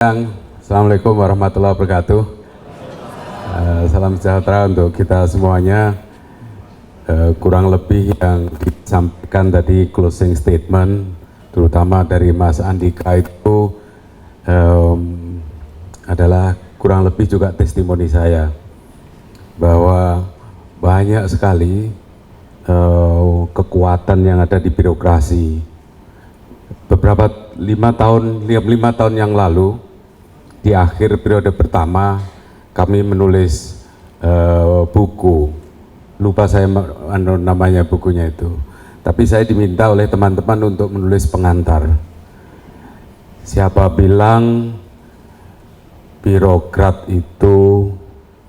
Assalamualaikum warahmatullahi wabarakatuh. Salam sejahtera untuk kita semuanya. Kurang lebih yang disampaikan tadi closing statement, terutama dari Mas Andika itu adalah kurang lebih juga testimoni saya bahwa banyak sekali kekuatan yang ada di birokrasi. Beberapa 5 tahun yang lalu, di akhir periode pertama, kami menulis buku. Lupa saya namanya bukunya itu. Tapi saya diminta oleh teman-teman untuk menulis pengantar. Siapa bilang birokrat itu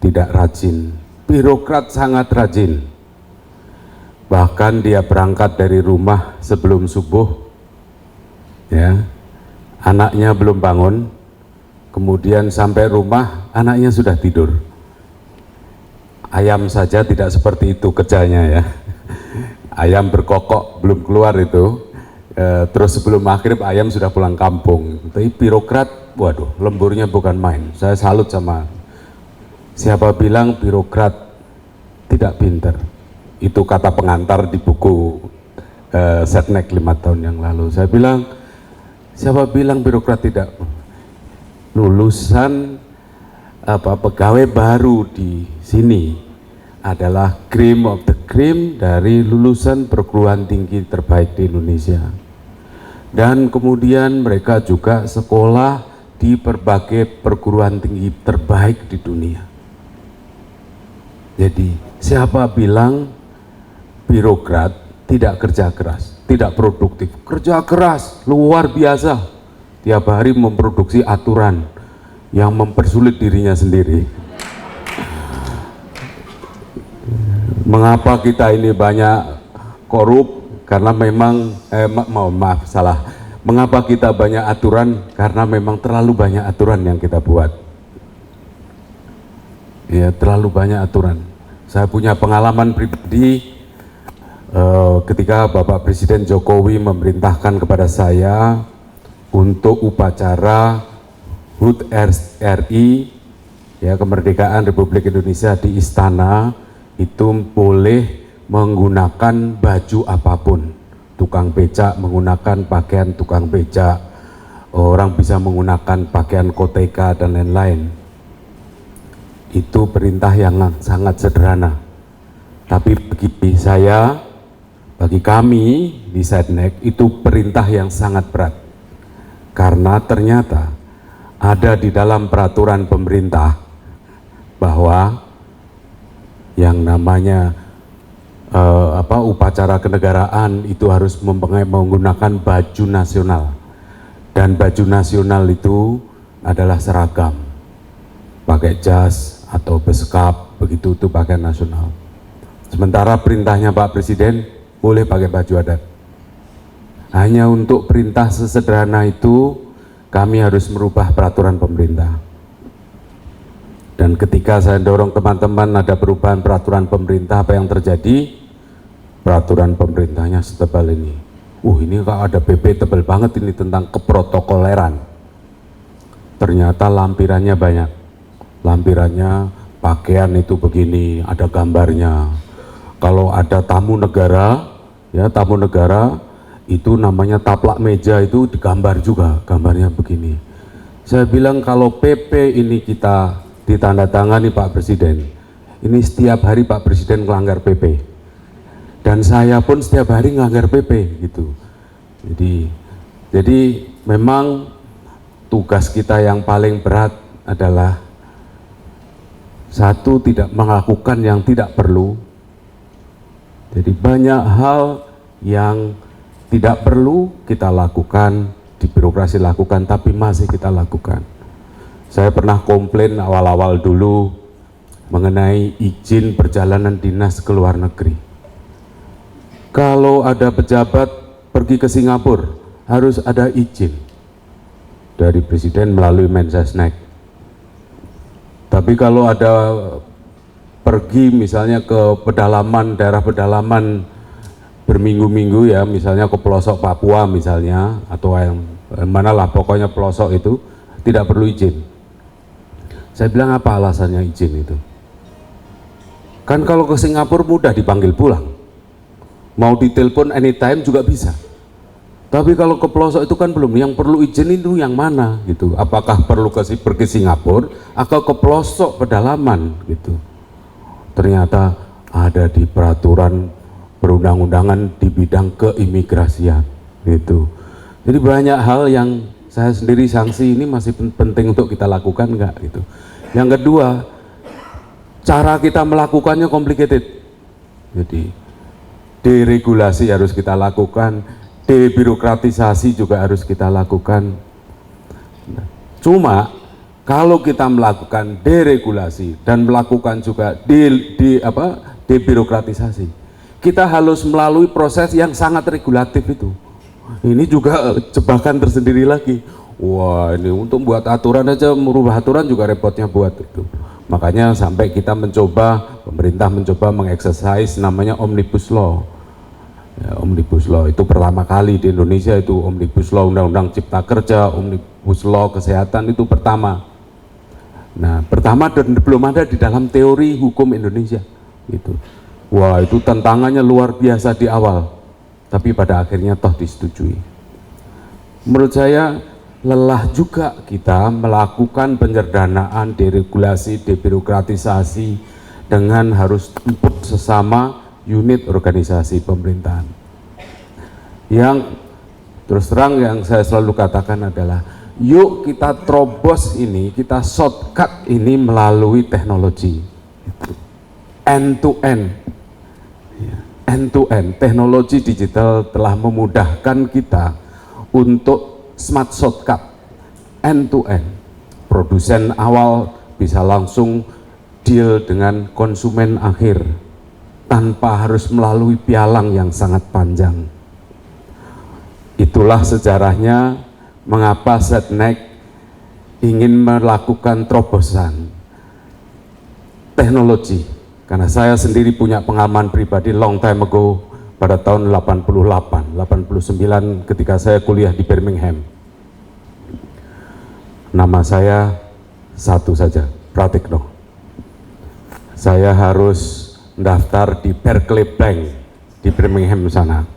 tidak rajin? Birokrat sangat rajin. Bahkan dia berangkat dari rumah sebelum subuh, ya, anaknya belum bangun. Kemudian sampai rumah, anaknya sudah tidur. Ayam saja tidak seperti itu kerjanya, ya. Ayam berkokok belum keluar itu, terus sebelum maghrib ayam sudah pulang kampung. Tapi birokrat, waduh, lemburnya bukan main. Saya salut sama. Siapa bilang birokrat tidak pinter? Itu kata pengantar di buku Setnek 5 tahun yang lalu. Saya bilang, siapa bilang birokrat tidak? Lulusan pegawai baru di sini adalah cream of the cream dari lulusan perguruan tinggi terbaik di Indonesia, dan kemudian mereka juga sekolah di berbagai perguruan tinggi terbaik di dunia. Jadi siapa bilang birokrat tidak kerja keras, tidak produktif? Kerja keras luar biasa, tiap hari memproduksi aturan yang mempersulit dirinya sendiri. Mengapa kita ini banyak korup? Karena memang mengapa kita banyak aturan? Karena memang terlalu banyak aturan yang kita buat. Ya, terlalu banyak aturan. Saya punya pengalaman pribadi ketika Bapak Presiden Jokowi memerintahkan kepada saya untuk upacara HUT RI, ya, kemerdekaan Republik Indonesia di Istana, itu boleh menggunakan baju apapun. Tukang becak menggunakan pakaian tukang becak, orang bisa menggunakan pakaian koteka dan lain-lain. Itu perintah yang sangat sederhana. Tapi bagi saya, bagi kami di Setnek, itu perintah yang sangat berat. Karena ternyata ada di dalam peraturan pemerintah bahwa yang namanya upacara kenegaraan itu harus menggunakan baju nasional, dan baju nasional itu adalah seragam, pakai jas atau beskap, begitu, itu pakaian nasional. Sementara perintahnya Pak Presiden boleh pakai baju adat. Hanya untuk perintah sesederhana itu kami harus merubah peraturan pemerintah. Dan ketika saya dorong teman-teman ada perubahan peraturan pemerintah, apa yang terjadi? Peraturan pemerintahnya setebal ini. Ini kok ada PP tebal banget ini tentang keprotokoleran. Ternyata lampirannya banyak. Lampirannya pakaian itu begini, ada gambarnya. Kalau ada tamu negara, ya, tamu negara itu namanya taplak meja, itu digambar juga, gambarnya begini. Saya bilang kalau PP ini kita ditandatangani Pak Presiden, ini setiap hari Pak Presiden melanggar PP, dan saya pun setiap hari melanggar PP gitu. Jadi memang tugas kita yang paling berat adalah satu, tidak melakukan yang tidak perlu. Jadi banyak hal yang tidak perlu kita lakukan, di birokrasi lakukan, tapi masih kita lakukan. Saya pernah komplain awal-awal dulu mengenai izin perjalanan dinas ke luar negeri. Kalau ada pejabat pergi ke Singapura, harus ada izin dari Presiden melalui Mensesnek. Tapi kalau ada pergi misalnya ke pedalaman, daerah pedalaman berminggu-minggu, ya, misalnya ke pelosok Papua misalnya, atau yang mana lah pokoknya pelosok itu, tidak perlu izin. Saya bilang apa alasannya izin itu? Kan kalau ke Singapura mudah dipanggil pulang, mau ditelepon anytime juga bisa. Tapi kalau ke pelosok itu kan belum, yang perlu izin itu yang mana gitu? Apakah perlu pergi Singapura atau ke pelosok pedalaman gitu? Ternyata ada di peraturan perundang-undangan di bidang keimigrasian gitu. Jadi banyak hal yang saya sendiri sanksi ini masih penting untuk kita lakukan enggak gitu. Yang kedua, cara kita melakukannya complicated. Jadi deregulasi harus kita lakukan, debirokratisasi juga harus kita lakukan. Cuma kalau kita melakukan deregulasi dan melakukan juga debirokratisasi, kita harus melalui proses yang sangat regulatif itu. Ini juga jebakan tersendiri lagi. Wah, ini untuk buat aturan aja, merubah aturan juga repotnya buat itu. Makanya sampai kita mencoba, pemerintah mencoba mengeksersis namanya Omnibus Law. Ya, Omnibus Law itu pertama kali di Indonesia, itu Omnibus Law, Undang-Undang Cipta Kerja, Omnibus Law Kesehatan itu pertama. Nah, pertama dan belum ada di dalam teori hukum Indonesia. Gitu. Wah, itu tantangannya luar biasa di awal, tapi pada akhirnya toh disetujui. Menurut saya lelah juga kita melakukan penyederhanaan, deregulasi, debirokratisasi dengan harus input sesama unit organisasi pemerintahan. Yang terus terang yang saya selalu katakan adalah, yuk kita terobos ini, kita shortcut ini melalui teknologi, end to end. End to end, teknologi digital telah memudahkan kita untuk smart shortcut, end to end. Produsen awal bisa langsung deal dengan konsumen akhir tanpa harus melalui pialang yang sangat panjang. Itulah sejarahnya mengapa Setnek ingin melakukan terobosan teknologi. Karena saya sendiri punya pengalaman pribadi long time ago, pada tahun 88, 89 ketika saya kuliah di Birmingham. Nama saya satu saja, Pratikno. Saya harus daftar di Berkeley Bank di Birmingham sana.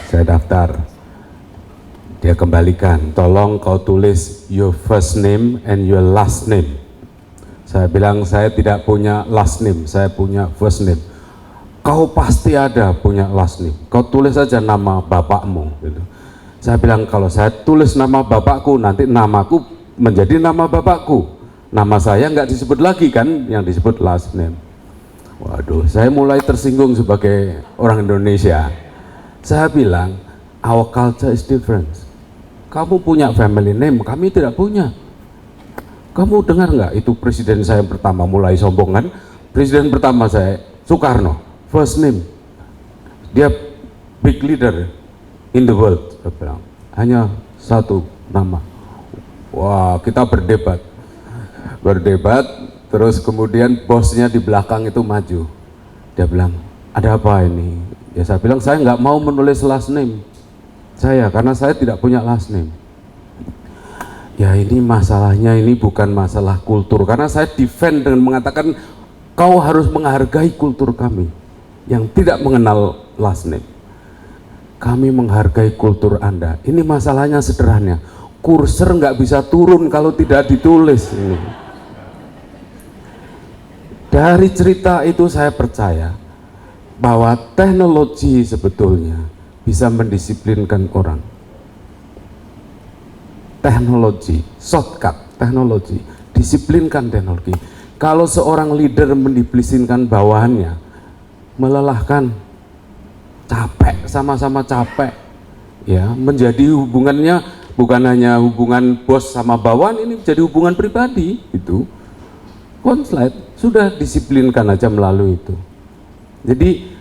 Saya daftar, dia kembalikan, tolong kau tulis your first name and your last name. Saya bilang saya tidak punya last name, saya punya first name. Kau pasti ada punya last name, kau tulis saja nama bapakmu gitu. Saya bilang kalau saya tulis nama bapakku, nanti namaku menjadi nama bapakku, nama saya nggak disebut lagi kan, yang disebut last name. Waduh, saya mulai tersinggung sebagai orang Indonesia. Saya bilang our culture is different. Kamu punya family name, kami tidak punya. Kamu dengar nggak itu presiden saya yang pertama mulai sombong kan? Presiden pertama saya Soekarno, first name, dia big leader in the world, saya bilang. Hanya satu nama. Wah, kita berdebat, terus kemudian bosnya di belakang itu maju. Dia bilang, ada apa ini? Ya saya bilang saya nggak mau menulis last name saya karena saya tidak punya last name. Ya ini masalahnya, ini bukan masalah kultur, karena saya defend dengan mengatakan kau harus menghargai kultur kami yang tidak mengenal last name. Kami menghargai kultur Anda. Ini masalahnya sederhana, kursor nggak bisa turun kalau tidak ditulis ini. Dari cerita itu saya percaya bahwa teknologi sebetulnya bisa mendisiplinkan orang. Teknologi, shortcut teknologi, disiplinkan teknologi. Kalau seorang leader mendisiplinkan bawahannya, melelahkan, capek, sama-sama capek, ya, menjadi hubungannya bukan hanya hubungan bos sama bawahan, ini menjadi hubungan pribadi, itu konslet, sudah disiplinkan aja melalui itu. Jadi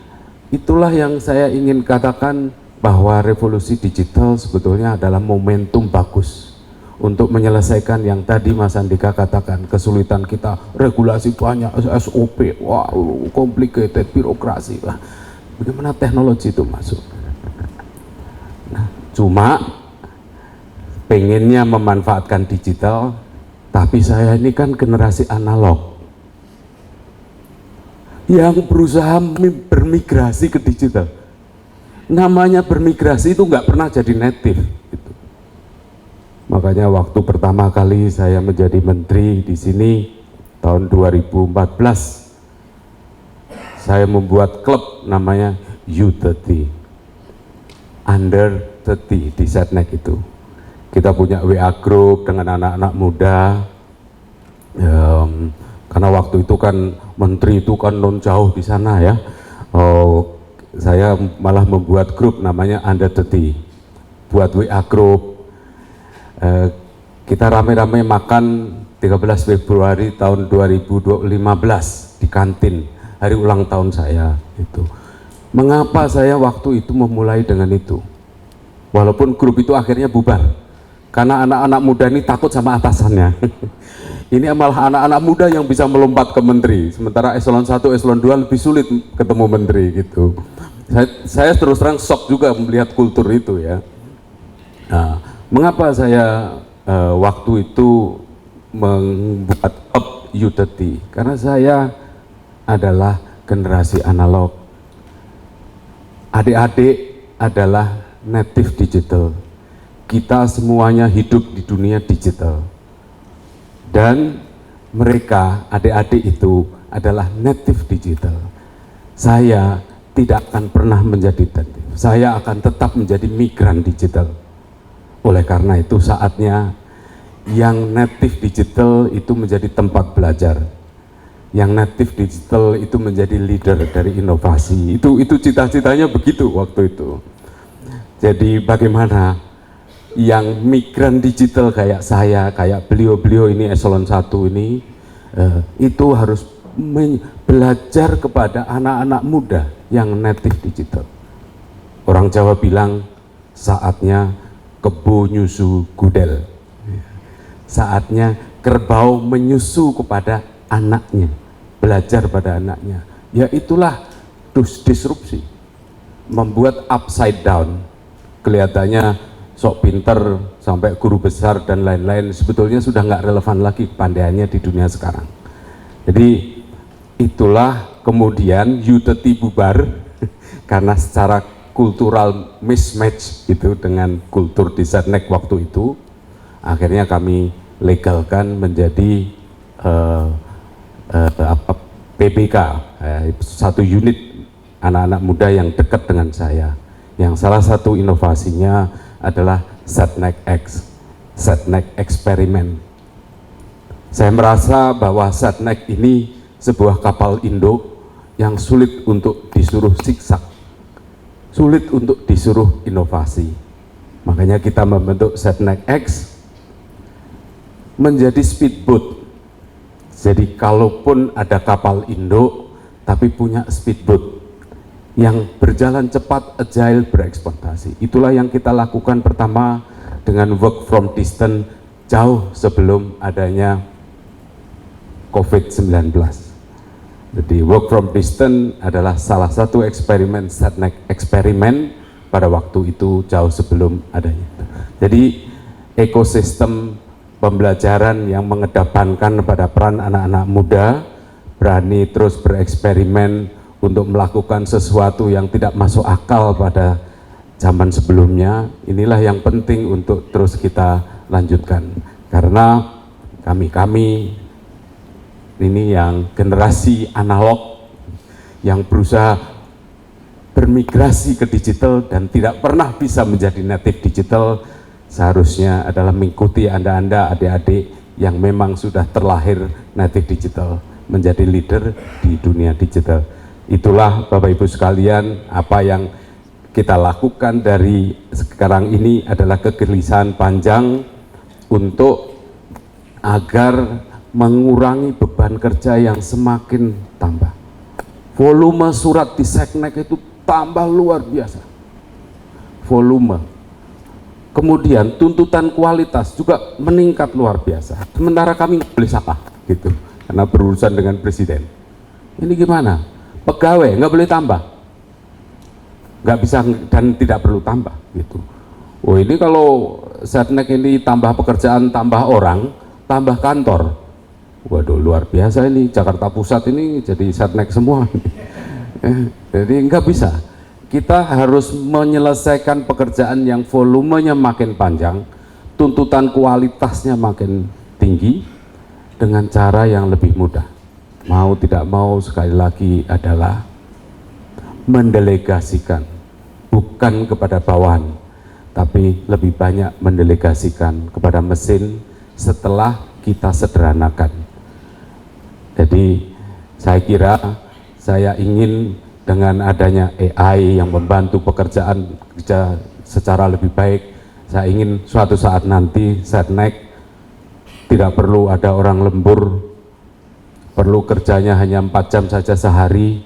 itulah yang saya ingin katakan, bahwa revolusi digital sebetulnya adalah momentum bagus untuk menyelesaikan yang tadi Mas Andika katakan, kesulitan kita, regulasi banyak, SOP, wah, complicated, birokrasi lah. Bagaimana teknologi itu masuk? Nah, cuma pengennya memanfaatkan digital, tapi saya ini kan generasi analog yang berusaha bermigrasi ke digital. Namanya bermigrasi itu nggak pernah jadi native gitu. Makanya waktu pertama kali saya menjadi menteri di sini tahun 2014, saya membuat klub namanya U30, Under 30 di Setnek itu. Kita punya WA group dengan anak-anak muda, karena waktu itu kan menteri itu kan non jauh di sana ya. Saya malah membuat grup namanya Under 30, buat WA group. Kita rame-rame makan 13 Februari tahun 2015 di kantin hari ulang tahun saya itu. Mengapa saya waktu itu memulai dengan itu? Walaupun grup itu akhirnya bubar, karena anak-anak muda ini takut sama atasannya. Ini malah anak-anak muda yang bisa melompat ke menteri, sementara eselon 1, eselon 2 lebih sulit ketemu menteri gitu. Saya terus terang shock juga melihat kultur itu ya. Nah, mengapa saya waktu itu membuat U30? Karena saya adalah generasi analog, adik-adik adalah native digital, kita semuanya hidup di dunia digital, dan mereka adik-adik itu adalah native digital. Saya tidak akan pernah menjadi native, saya akan tetap menjadi migran digital. Oleh karena itu saatnya yang native digital itu menjadi tempat belajar, yang native digital itu menjadi leader dari inovasi. Itu cita-citanya begitu waktu itu. Jadi bagaimana yang migran digital kayak saya, kayak beliau-beliau ini eselon 1 ini, itu harus belajar kepada anak-anak muda yang native digital. Orang Jawa bilang saatnya kebo nyusu gudel, saatnya kerbau menyusu kepada anaknya, belajar pada anaknya. Ya itulah disrupsi, membuat upside down. Kelihatannya sok pinter sampai guru besar dan lain-lain, sebetulnya sudah nggak relevan lagi kepandaiannya di dunia sekarang. Jadi itulah kemudian U30 bubar karena secara kultural mismatch itu dengan kultur di Setnek waktu itu. Akhirnya kami legalkan menjadi PBK, satu unit anak-anak muda yang dekat dengan saya, yang salah satu inovasinya adalah Setnek X, Setnek eksperimen. Saya merasa bahwa Setnek ini sebuah kapal induk yang sulit untuk disuruh siksak, sulit untuk disuruh inovasi. Makanya kita membentuk Setnek X menjadi speedboat. Jadi kalaupun ada kapal induk tapi punya speedboat yang berjalan cepat, agile, bereksploitasi. Itulah yang kita lakukan pertama dengan work from distance jauh sebelum adanya COVID-19. Jadi work from distance adalah salah satu eksperimen Setnek eksperimen pada waktu itu jauh sebelum adanya. Jadi ekosistem pembelajaran yang mengedepankan pada peran anak-anak muda, berani terus bereksperimen untuk melakukan sesuatu yang tidak masuk akal pada zaman sebelumnya, inilah yang penting untuk terus kita lanjutkan. Karena kami ini yang generasi analog yang berusaha bermigrasi ke digital dan tidak pernah bisa menjadi native digital, seharusnya adalah mengikuti Anda-Anda, adik-adik yang memang sudah terlahir native digital, menjadi leader di dunia digital. Itulah Bapak Ibu sekalian, apa yang kita lakukan dari sekarang ini adalah kegelisahan panjang untuk agar mengurangi beban kerja yang semakin tambah. Volume surat di Setnek itu tambah luar biasa, volume. Kemudian tuntutan kualitas juga meningkat luar biasa. Sementara kami boleh salah gitu, karena berurusan dengan presiden. Ini gimana? Pegawai nggak boleh tambah, nggak bisa dan tidak perlu tambah gitu. Oh ini kalau Setnek ini tambah pekerjaan, tambah orang, tambah kantor. Waduh, luar biasa ini, Jakarta Pusat ini jadi Setnek semua. Jadi nggak bisa. Kita harus menyelesaikan pekerjaan yang volumenya makin panjang, tuntutan kualitasnya makin tinggi, dengan cara yang lebih mudah. Mau tidak mau, sekali lagi adalah mendelegasikan, bukan kepada bawahan, tapi lebih banyak mendelegasikan kepada mesin setelah kita sederhanakan. Jadi saya kira saya ingin dengan adanya AI yang membantu pekerjaan kerja secara lebih baik, saya ingin suatu saat nanti Setnek tidak perlu ada orang lembur, perlu kerjanya hanya 4 jam saja sehari,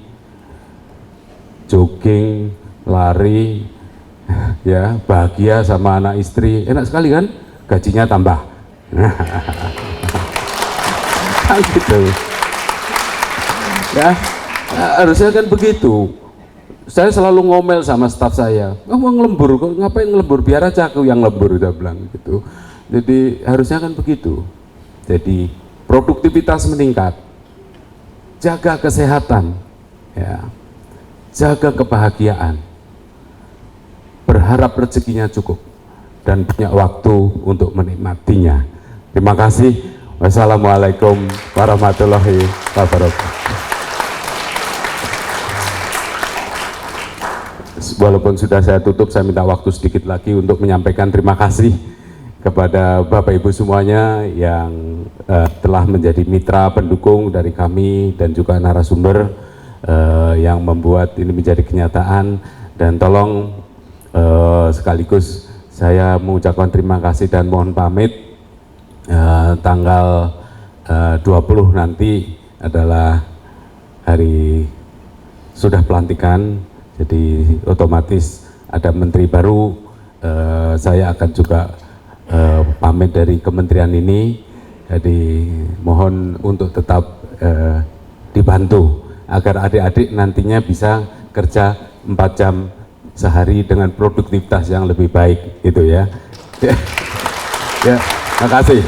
jogging, lari, ya bahagia sama anak istri, enak sekali kan, gajinya tambah. Kan gitu ya, harusnya kan begitu. Saya selalu ngomel sama staf saya, mau ngelembur, kok ngapain ngelembur, biar aja aku yang lembur, udah bilang gitu. Jadi harusnya kan begitu. Jadi produktivitas meningkat, jaga kesehatan, ya, jaga kebahagiaan, berharap rezekinya cukup, dan punya waktu untuk menikmatinya. Terima kasih. Wassalamualaikum warahmatullahi wabarakatuh. Walaupun sudah saya tutup, saya minta waktu sedikit lagi untuk menyampaikan terima kasih kepada Bapak Ibu semuanya yang telah menjadi mitra pendukung dari kami dan juga narasumber yang membuat ini menjadi kenyataan. Dan tolong sekaligus saya mengucapkan terima kasih dan mohon pamit. Tanggal 20 nanti adalah hari sudah pelantikan, jadi otomatis ada menteri baru. Saya akan juga pamit dari kementerian ini, jadi mohon untuk tetap dibantu agar adik-adik nantinya bisa kerja 4 jam sehari dengan produktivitas yang lebih baik, itu ya. Ya, terima kasih.